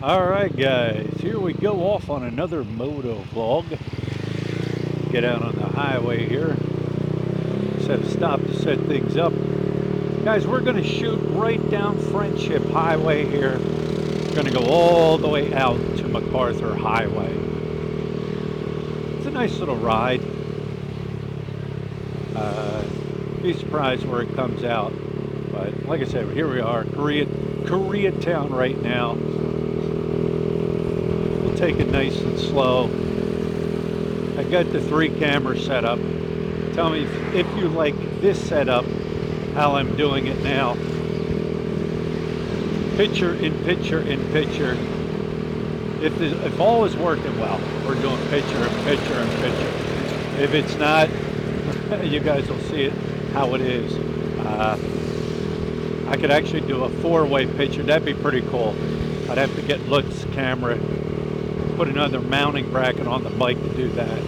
Alright guys, here we go off on another moto vlog. Get out on the highway here. Set a stop to set things up. Guys, we're going to shoot right down Friendship Highway here. We're going to go all the way out to McArthur Highway. It's a nice little ride. Be surprised where it comes out. But like I said, here we are, Koreatown right now. Take it nice and slow. I got the 3 camera setup. Tell me if you like this setup, how I'm doing it now. Picture in picture in picture. If all is working well, we're doing picture in picture in picture. If it's not, you guys will see it how it is. I could actually do a 4-way picture. That'd be pretty cool. I'd have to get Lutz camera, put another mounting bracket on the bike to do that.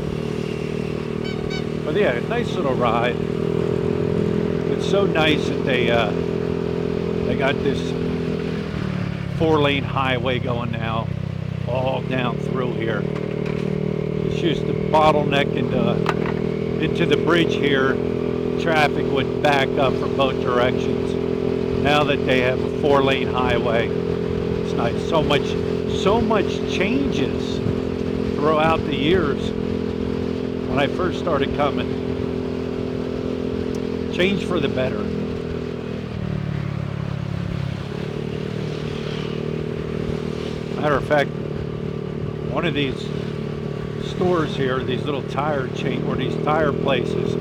But yeah, nice little ride. It's so nice that they got this 4-lane highway going now, all down through here. It's used to bottleneck into the bridge here. Traffic would back up from both directions. Now that they have a 4-lane highway, it's nice. So much changes throughout the years. When I first started coming, change for the better. Matter of fact, one of these stores here, these little tire chain or these tire places,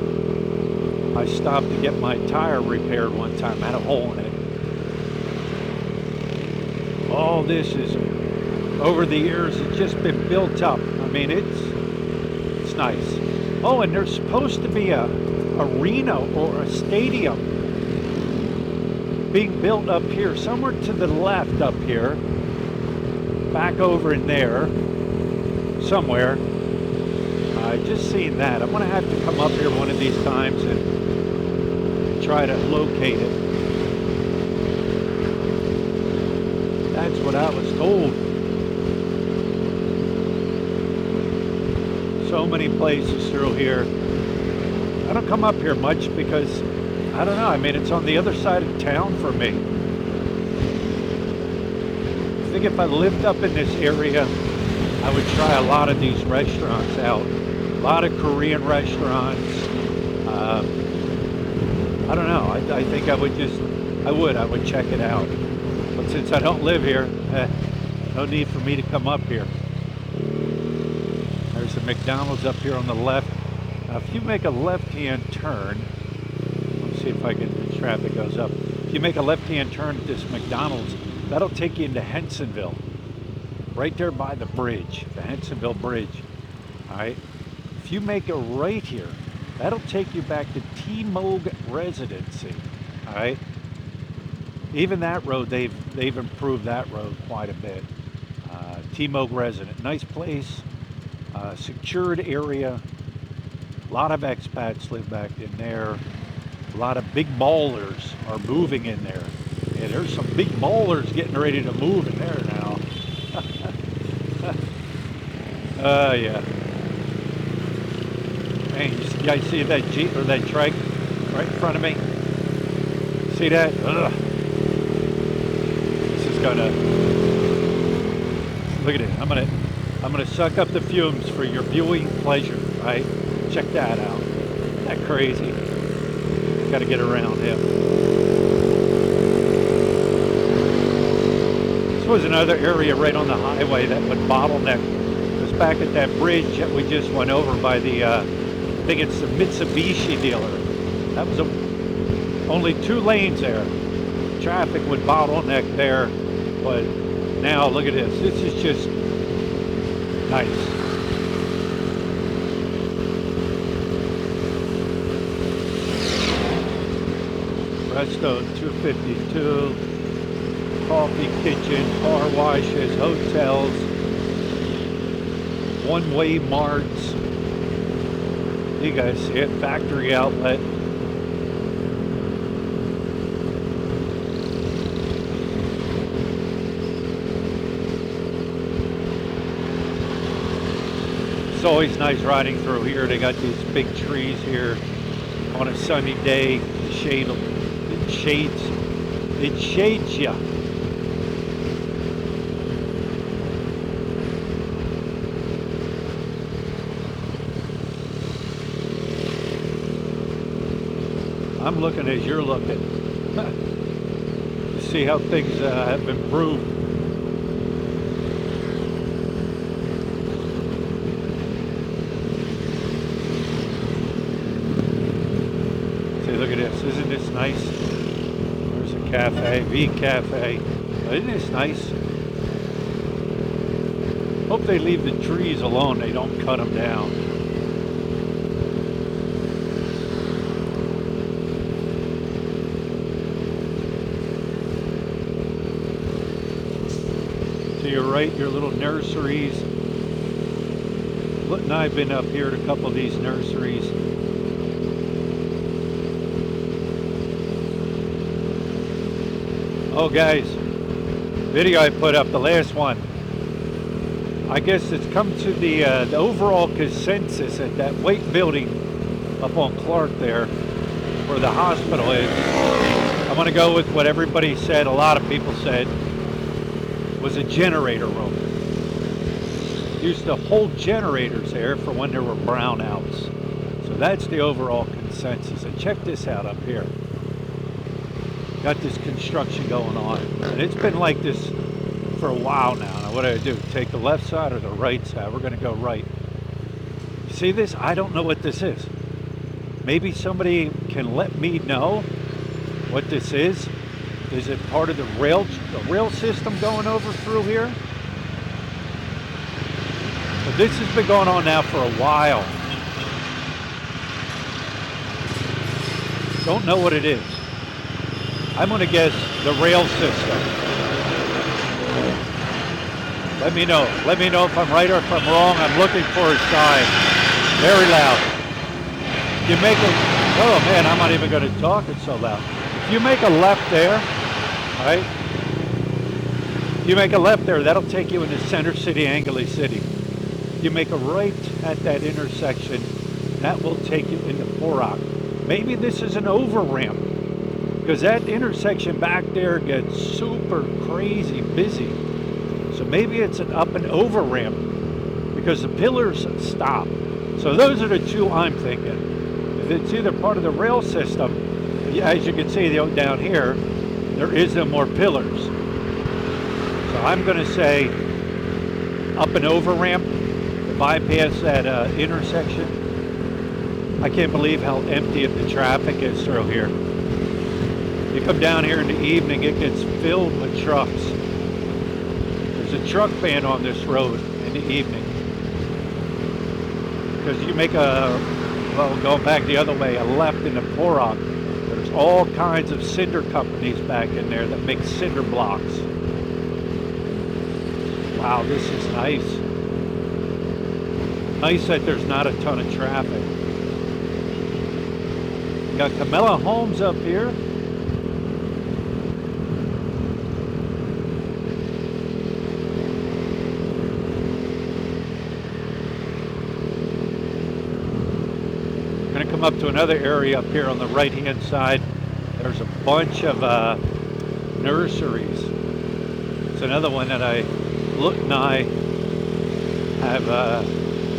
I stopped to get my tire repaired one time. I had a hole in it. All this is, over the years, it's just been built up. I mean, it's nice. Oh, and there's supposed to be a arena or a stadium being built up here, somewhere to the left up here, back over in there, somewhere. I just seen that. I'm gonna have to come up here one of these times and try to locate it. That's what I was told. So many places through here. I don't come up here much because, I don't know, I mean, it's on the other side of town for me. I think if I lived up in this area, I would try a lot of these restaurants out. A lot of Korean restaurants. I don't know, I think I would check it out. But since I don't live here, no need for me to come up here. There's a McDonald's up here on the left. Now, if you make a left-hand turn, let's see if the traffic goes up. If you make a left-hand turn at this McDonald's, that'll take you into Hensonville, right there by the bridge, the Hensonville Bridge. All right. If you make a right here, that'll take you back to T-Moog Residency. All right. Even that road, they've improved that road quite a bit. T-Moog Resident, nice place, secured area. A lot of expats live back in there. A lot of big ballers are moving in there. Yeah, there's some big ballers getting ready to move in there now. Yeah. Hey, you guys see that Jeep or that trike right in front of me? See that? Ugh. This is gonna, look at it. I'm gonna suck up the fumes for your viewing pleasure, right? Check that out. Isn't that crazy? Got to get around him. This was another area right on the highway that would bottleneck. It was back at that bridge that we just went over by the, I think it's the Mitsubishi dealer. That was only 2 lanes there. Traffic would bottleneck there, but now look at this. This is just nice. Redstone 252, coffee kitchen, car washes, hotels, one-way marts. You guys see it, factory outlet. It's always nice riding through here. They got these big trees here. On a sunny day, it shades you. I'm looking as you're looking to see how things have improved. See, look at this. Isn't this nice? There's a cafe, V Cafe. Isn't this nice? Hope they leave the trees alone. They don't cut them down. To your right, your little nurseries. Lit and I have been up here at a couple of these nurseries. Oh guys, video I put up, the last one. I guess it's come to the overall consensus at that weight building up on Clark there, where the hospital is. I'm gonna go with what everybody said, a lot of people said, was a generator room. Used to hold generators there for when there were brownouts. So that's the overall consensus. And check this out up here. Got this construction going on. And it's been like this for a while now. Now what do I do? Take the left side or the right side? We're gonna go right. See this? I don't know what this is. Maybe somebody can let me know what this is. Is it part of the rail system going over through here? But this has been going on now for a while. Don't know what it is. I'm gonna guess the rail system. Let me know. Let me know if I'm right or if I'm wrong. I'm looking for a sign. Very loud. You make a, oh man, I'm not even gonna talk, it's so loud. If you make a left there, right? You make a left there, that'll take you into Center City, Angeles City. You make a right at that intersection, that will take you into Porrock. Maybe this is an over ramp, because that intersection back there gets super crazy busy. So maybe it's an up and over ramp, because the pillars stop. So those are the two I'm thinking. It's either part of the rail system, as you can see down here, there is no more pillars. So I'm going to say up and over ramp to bypass that intersection. I can't believe how empty of the traffic is through here. You come down here in the evening, it gets filled with trucks. There's a truck ban on this road in the evening. Because you make a, well, going back the other way, a left into Porrock. There's all kinds of cinder companies back in there that make cinder blocks. Wow, this is nice. Nice that there's not a ton of traffic. Got Camilla Homes up here. Going to come up to another area up here on the right hand side. There's a bunch of nurseries. It's another one that Look and I have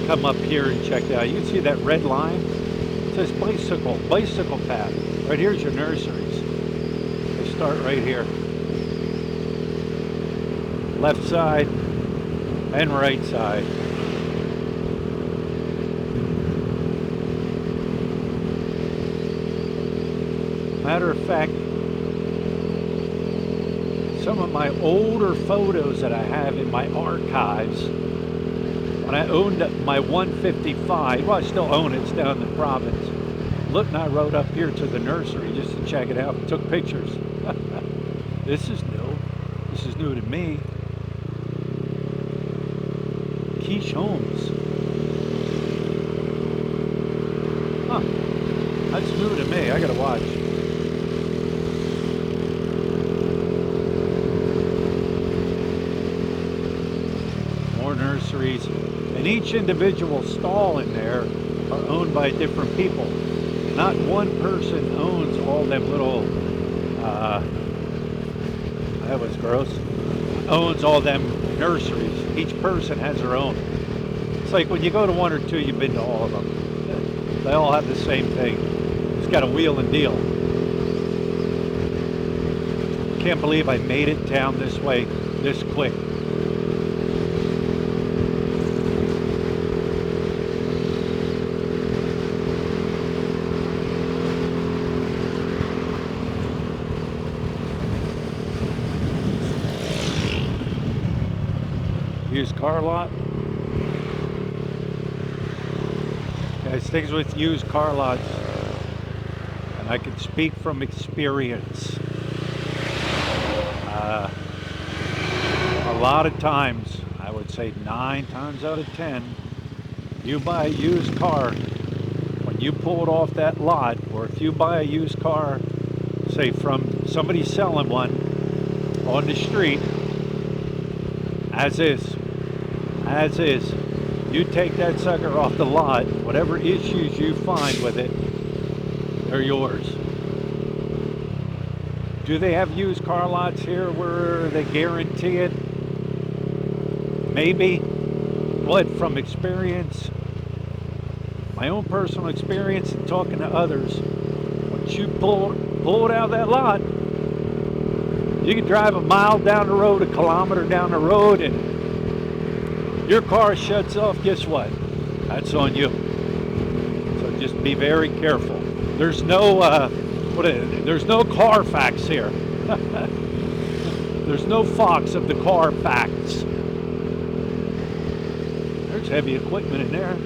come up here and checked out. You can see that red line. It says bicycle path. Right here's your nurseries. They start right here. Left side and right side. Matter of fact, some of my older photos that I have in my archives, when I owned my 155, well I still own it, it's down in the province. Look, and I rode up here to the nursery just to check it out and took pictures. This is new. This is new to me. Quiche Homes. Huh, that's new to me, I gotta watch. Nurseries. And each individual stall in there are owned by different people. Not one person owns all them little, that was gross, owns all them nurseries. Each person has their own. It's like when you go to one or two, you've been to all of them. They all have the same thing. It's got a wheel and deal. Can't believe I made it down this way this quick. Used car lot. Guys, things with used car lots, and I can speak from experience. A lot of times, I would say 9 times out of 10, you buy a used car, when you pull it off that lot, or if you buy a used car, say from somebody selling one on the street, as is, you take that sucker off the lot, whatever issues you find with it, they're yours. Do they have used car lots here where they guarantee it? Maybe. But from experience, my own personal experience and talking to others, once you pull it out of that lot, you can drive a mile down the road, a kilometer down the road, and your car shuts off. Guess what? That's on you. So just be very careful. There's no there's no Carfax here. There's no Fox of the Carfax. There's heavy equipment in there.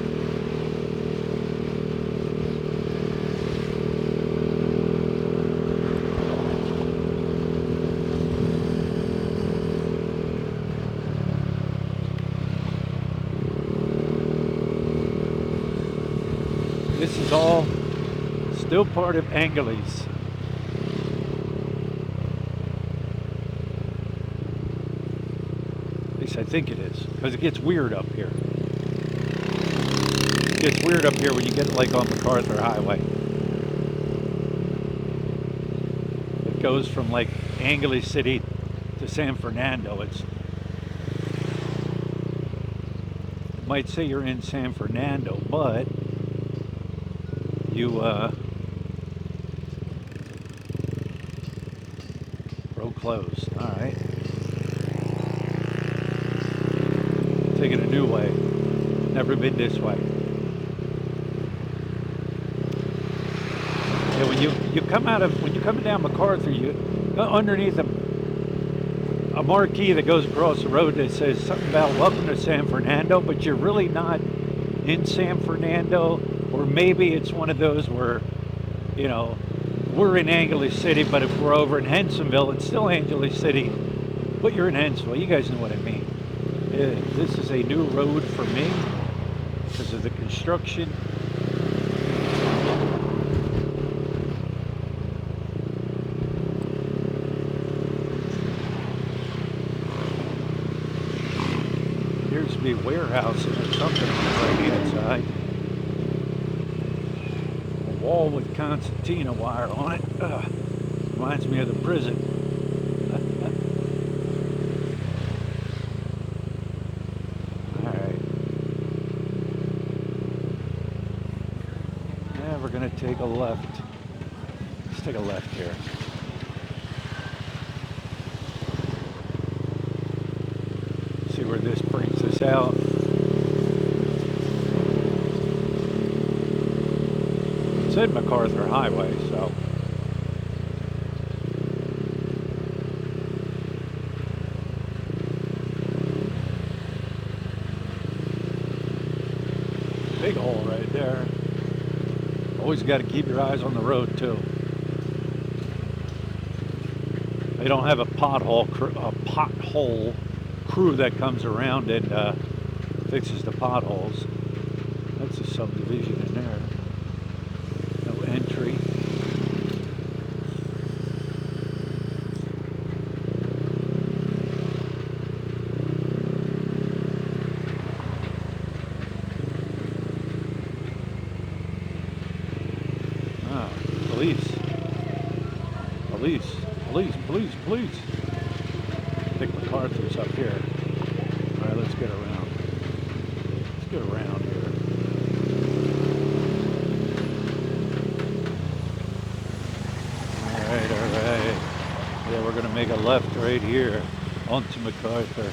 This is all still part of Angeles. At least I think it is, because it gets weird up here. It gets weird up here when you get like on McArthur Highway. It goes from like Angeles City to San Fernando. It might say you're in San Fernando, but you road closed. All right, taking a new way. Never been this way. Yeah, when you're coming down McArthur, you go underneath a marquee that goes across the road that says something about "Welcome to San Fernando," but you're really not in San Fernando. Or maybe it's one of those where, you know, we're in Angeles City, but if we're over in Hensonville, it's still Angeles City, but you're in Hensonville. You guys know what I mean. This is a new road for me because of the construction. Appears to be a warehouse or something on the right-hand side. Wall with concertina wire on it. Reminds me of the prison. Alright. Now we're going to take a left. Let's take a left here. See where this brings us out. Said McArthur Highway, so big hole right there. Always got to keep your eyes on the road too. They don't have a pothole crew that comes around and fixes the potholes. That's a subdivision in there. Entry. Police. Police. Police. Police. Police. I think McArthur's up here. All right, let's get around. Let's get around here. All right, all right. Yeah, we're going to make a left right here onto McArthur.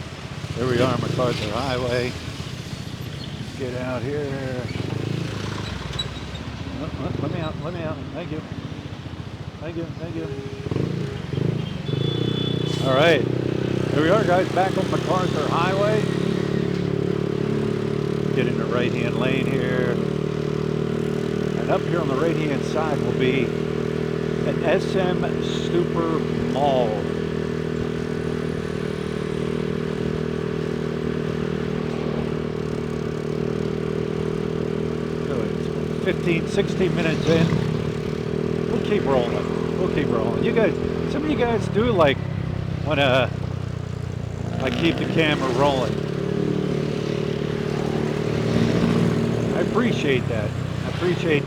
Here we are, McArthur Highway. Get out here. Let me out, let me out. Thank you. Thank you, thank you. All right. Here we are, guys, back on McArthur Highway. Get in the right-hand lane here. And up here on the right-hand side will be an SM Super Mall. So it's 15, 16 minutes in. We'll keep rolling. We'll keep rolling. You guys, some of you guys do like when I keep the camera rolling. I appreciate that. I appreciate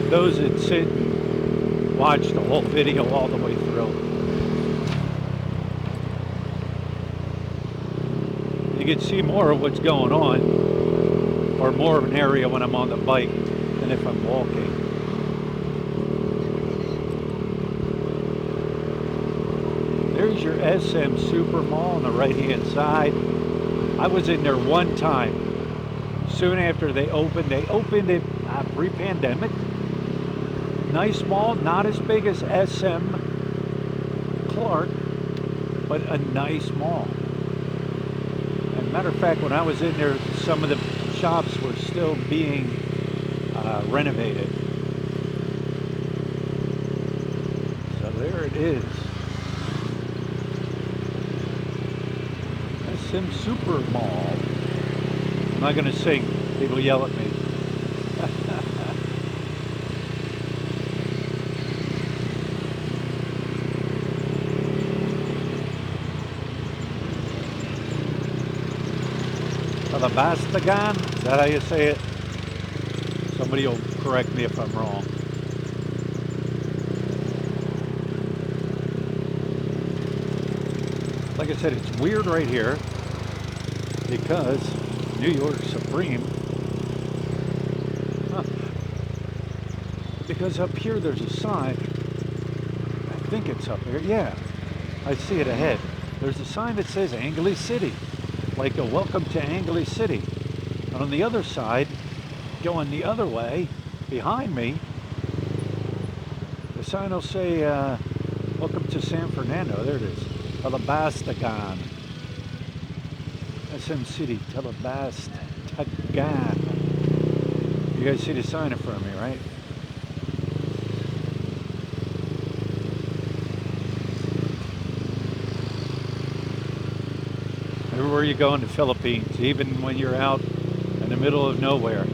those that sit and watch the whole video all the way through. You can see more of what's going on, or more of an area when I'm on the bike than if I'm walking. There's your SM Super Mall on the right-hand side. I was in there one time. Soon after they opened it pre-pandemic. Nice mall, not as big as SM Clark, but a nice mall. And matter of fact, when I was in there, some of the shops were still being renovated. So there it is. SM Super Mall. I'm not going to sing. People yell at me. Talabastagan? Is that how you say it? Somebody will correct me if I'm wrong. Like I said, it's weird right here because New York Supreme. Because up here there's a sign. I think it's up here. Yeah, I see it ahead. There's a sign that says Angeles City, like a welcome to Angeles City. And on the other side, going the other way, behind me, the sign will say welcome to San Fernando. There it is. Talabastagan. SM City, Talabastagan. You guys see the sign in front of me, right? Everywhere you go in the Philippines, even when you're out in the middle of nowhere,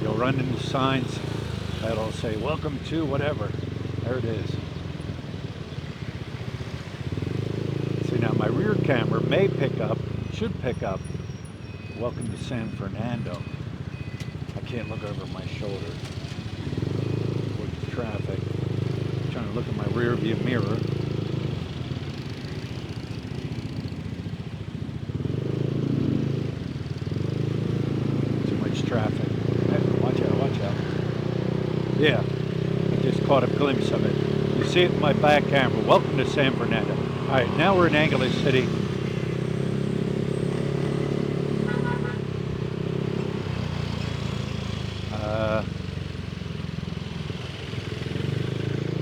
you'll run into signs that'll say, welcome to whatever. There it is. See, now my rear camera may pick up, should pick up, welcome to San Fernando. I can't look over my shoulder with the traffic. I'm trying to look in my rear view mirror. Traffic. Watch out, watch out. Yeah, I just caught a glimpse of it. You see it in my back camera. Welcome to San Fernando. All right, now we're in Angeles City.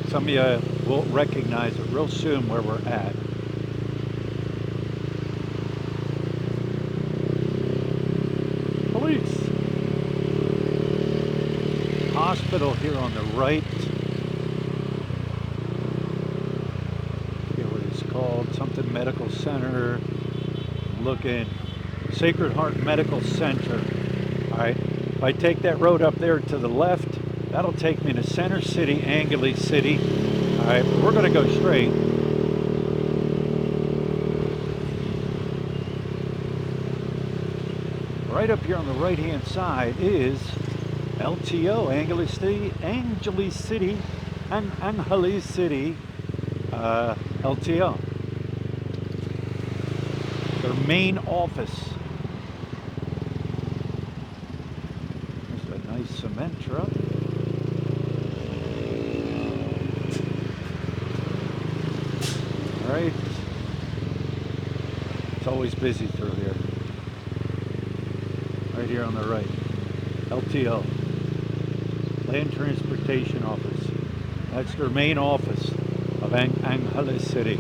Some of you will recognize it real soon where we're at. Police. Hospital here on the right. I forget what it's called. Something Medical Center. Looking. Sacred Heart Medical Center. Alright. If I take that road up there to the left, that'll take me to Center City, Angeles City. Alright, we're going to go straight. Right up here on the right hand side is LTO, Angeles City Angeles City LTO. Their main office. There's a nice cement truck. All right. It's always busy through here. Right here on the right. LTO. Land Transportation Office. That's their main office of Angeles City.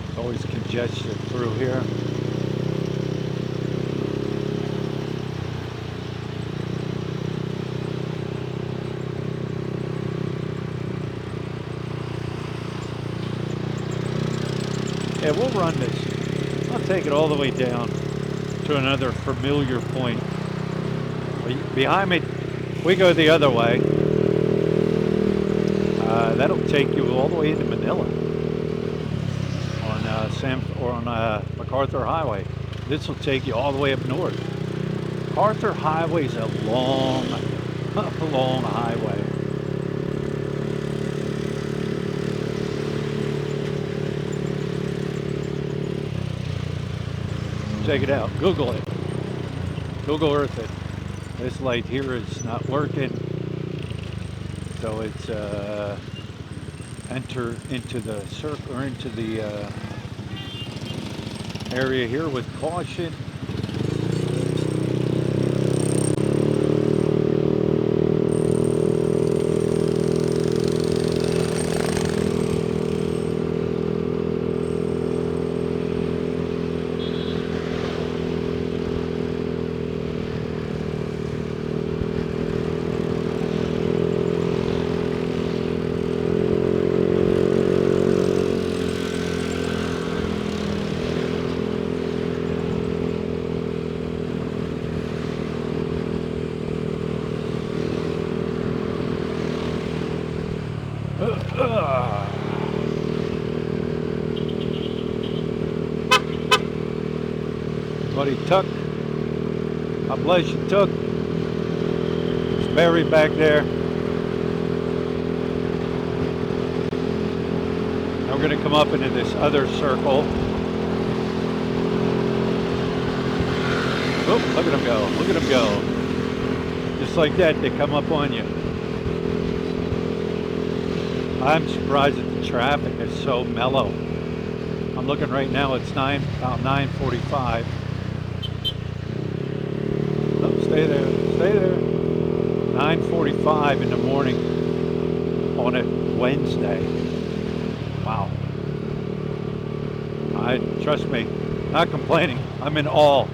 It's always congested through here. Yeah, we'll run this. I'll take it all the way down to another familiar point. Behind me, we go the other way. That'll take you all the way into Manila on McArthur Highway. This will take you all the way up north. McArthur Highway is a long, long highway. Check it out. Google it. Google Earth it. This light here is not working, so it's enter into the circle or into the area here with caution. Buddy Tuck, God bless you, Tuck. It's buried back there. Now we're going to come up into this other circle. Oh, look at them go, look at them go. Just like that, they come up on you. I'm surprised at the traffic, it's so mellow. I'm looking right now, it's about 9:45. Oh, stay there, stay there. 9:45 in the morning on a Wednesday. Wow. Trust me, not complaining, I'm in awe.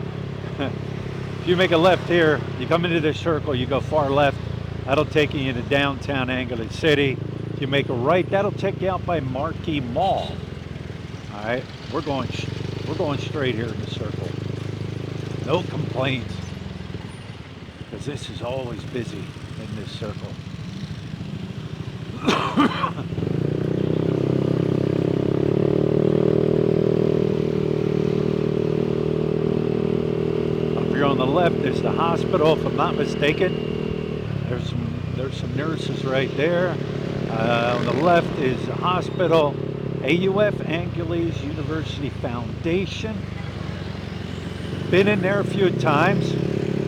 If you make a left here, you come into this circle, you go far left, that'll take you into downtown Angeles City. If you make a right, that'll take you out by Marquee Mall. All right, we're going straight here in the circle. No complaints, because this is always busy in this circle. Up here on the left is the hospital, if I'm not mistaken. There's some nurses right there. On the left is the hospital. AUF, Angeles University Foundation. Been in there a few times.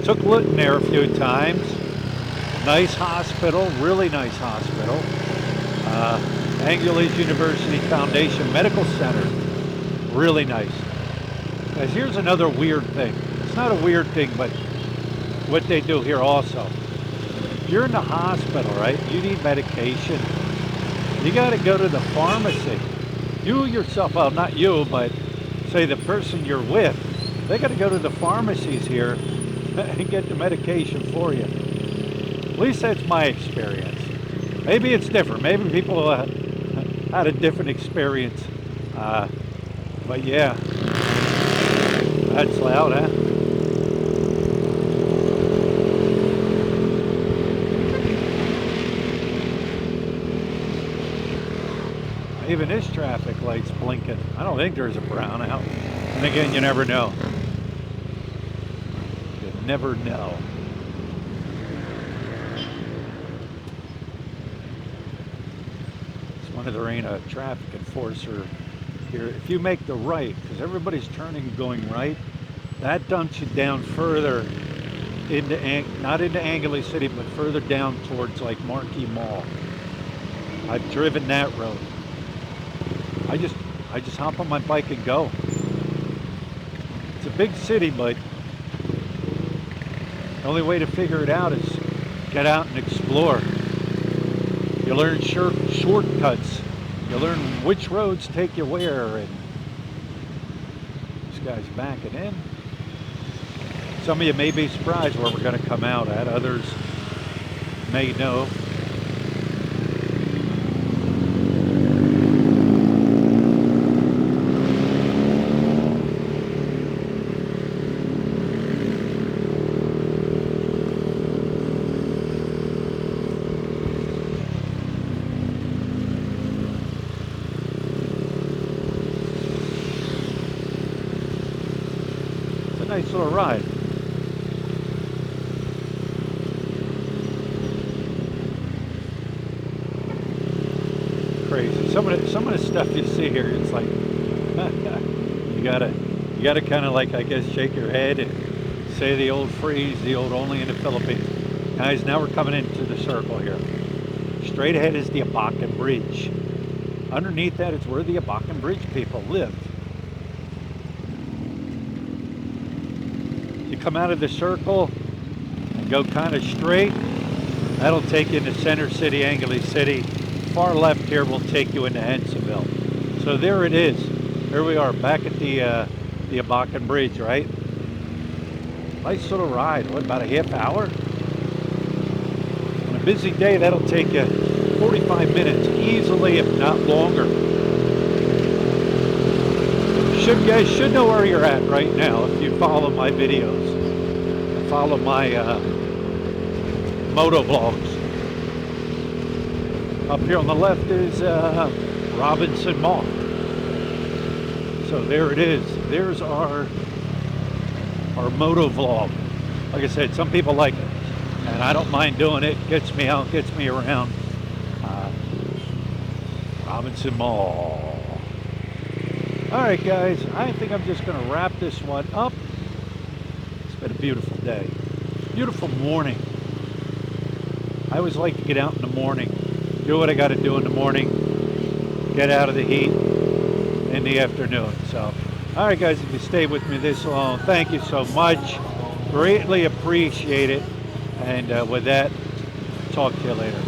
Took Luton there a few times. Nice hospital, really nice hospital. Angeles University Foundation Medical Center. Really nice. Guys, here's another weird thing. It's not a weird thing, but what they do here also. If you're in the hospital, right, you need medication. You got to go to the pharmacy. You yourself, well, not you, but say the person you're with, they got to go to the pharmacies here and get the medication for you. At least that's my experience. Maybe it's different. Maybe people had a different experience. But yeah, that's loud, huh? Even this traffic light's blinking. I don't think there's a brownout. And again, you never know. Good never know. It's wonder there ain't a traffic enforcer here. If you make the right, because everybody's turning going right, that dumps you down further into, not into Angeles City, but further down towards like Marquee Mall. I've driven that road. I just hop on my bike and go. It's a big city, but the only way to figure it out is get out and explore. You learn shortcuts. You learn which roads take you where. And this guy's backing in. Some of you may be surprised where we're going to come out at. Others may know. It's a nice little ride. Crazy. Some of the stuff you see here, it's like you gotta kind of like, I guess, shake your head and say the old phrase, the old "only in the Philippines." Guys, now we're coming into the circle here. Straight ahead is the Abacan Bridge. Underneath that is where the Abacan Bridge people live. You come out of the circle and go kind of straight. That'll take you into Center City, Angeles City. Far left here will take you into Hensonville. So there it is. Here we are back at the Abacan Bridge, right? Nice little ride. What, about a half hour? On a busy day, that'll take you 45 minutes easily, if not longer. You guys should know where you're at right now if you follow my videos and follow my moto vlogs. Up here on the left is Robinson Mall. So there it is. There's our moto vlog. Like I said, some people like it, and I don't mind doing it. Gets me out, gets me around. Robinson Mall. All right, guys. I think I'm just going to wrap this one up. It's been a beautiful day, beautiful morning. I always like to get out in the morning. Do what I got to do in the morning, get out of the heat in the afternoon. So, all right, guys, if you stayed with me this long, thank you so much. Greatly appreciate it. And with that, talk to you later.